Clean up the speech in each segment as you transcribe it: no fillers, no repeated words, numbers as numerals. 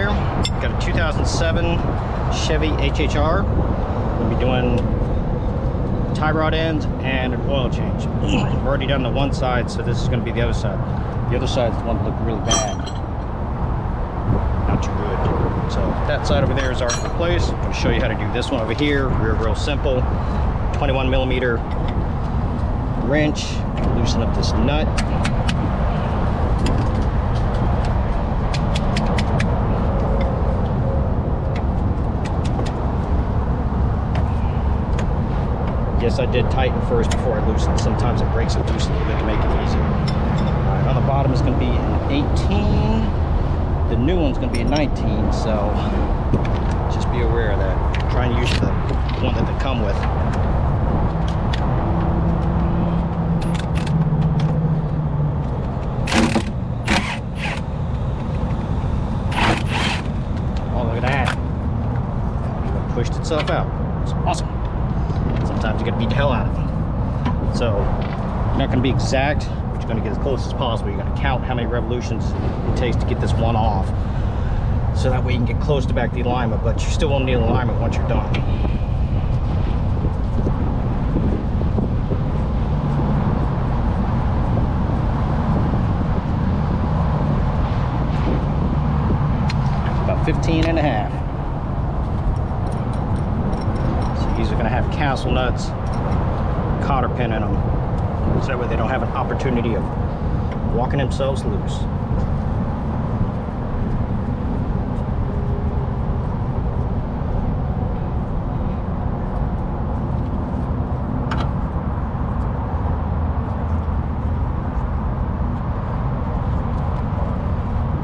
here. Got a 2007 Chevy HHR. We'll be doing tie rod ends and an oil change. We've already done the one side, so this is going to be the other side. The other side is the one that looked really bad. Not too good. So that side over there is already replaced. I'm going to show you how to do this one over here. Real simple. 21 millimeter wrench. Loosen up this nut. Yes, I did tighten first before I loosened. Sometimes it breaks it loose a little bit to make it easier. Alright, on the bottom is going to be an 18. The new one's going to be a 19, so just be aware of that. Try and use the one that they come with. Oh, look at that. It pushed itself out. It's awesome. Sometimes you gotta beat the hell out of them. So you're not gonna be exact, but you're gonna get as close as possible. You're gonna count how many revolutions it takes to get this one off, so that way you can get close to back the alignment, but you still won't need alignment once you're done. About 15 and a half. These are going to have castle nuts, cotter pin in them, so that way they don't have an opportunity of walking themselves loose.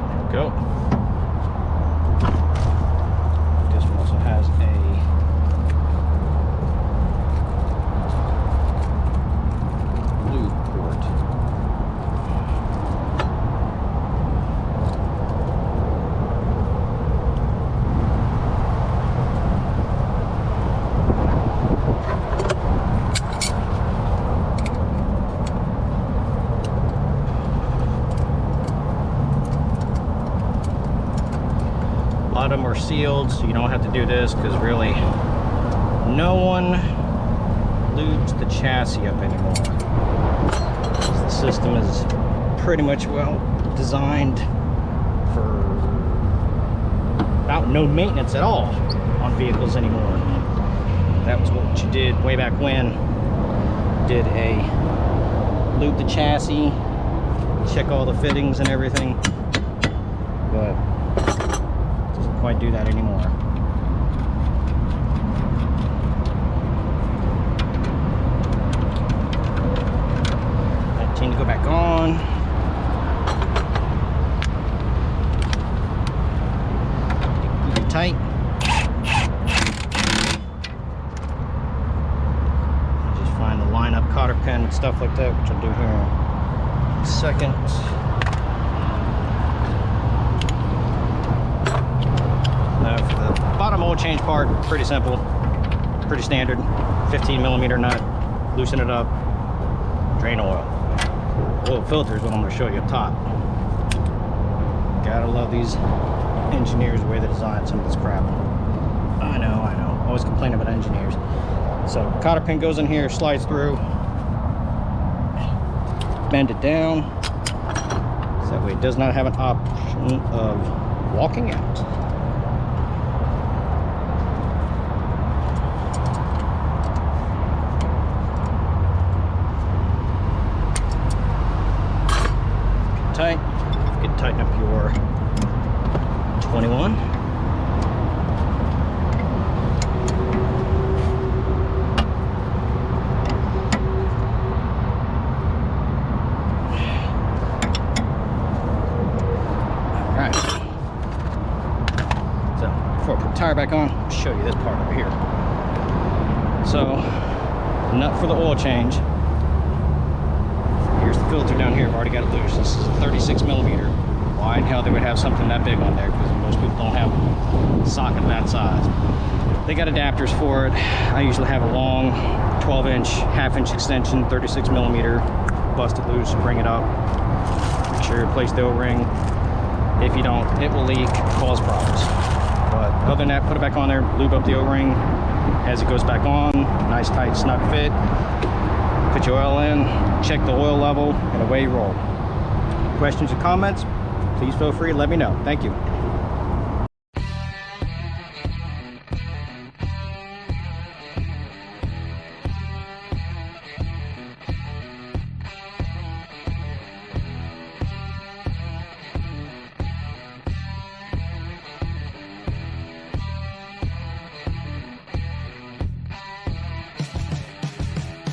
There we go. This one also has a a lot of them are sealed, so you don't have to do this, because really no one lubes the chassis up anymore. The system is pretty much well designed for about no maintenance at all on vehicles anymore. That was what you did way back when. Did a lube the chassis, check all the fittings and everything, but quite do that anymore. 19 to go back on. Keep it tight. Just find the line-up cotter pin and stuff like that, which I'll do here in a second. For the bottom oil change part, pretty simple, pretty standard. 15 millimeter nut, loosen it up, drain oil. Oil filter is what I'm going to show you up top. Gotta love these engineers, the way they design some of this crap. I know, always complain about engineers. So cotter pin goes in here, slides through, bend it down, so that way it does not have an option of walking out. Tight. You can tighten up your 21. Alright. So before I put the tire back on, I'll show you this part over here. So nut for the oil change. Here's the filter down here. I've already got it loose. This is a 36 millimeter. Why in hell they would have something that big on there? Because most people don't have a socket that size. They got adapters for it. I usually have a long 12-inch, half-inch extension, 36 millimeter. Bust it loose, bring it up. Make sure you replace the O-ring. If you don't, it will leak, cause problems. But other than that, put it back on there, lube up the O-ring as it goes back on. Nice, tight, snug fit. Put your oil in, check the oil level, and away you roll. Questions or comments, please feel free to let me know. Thank you.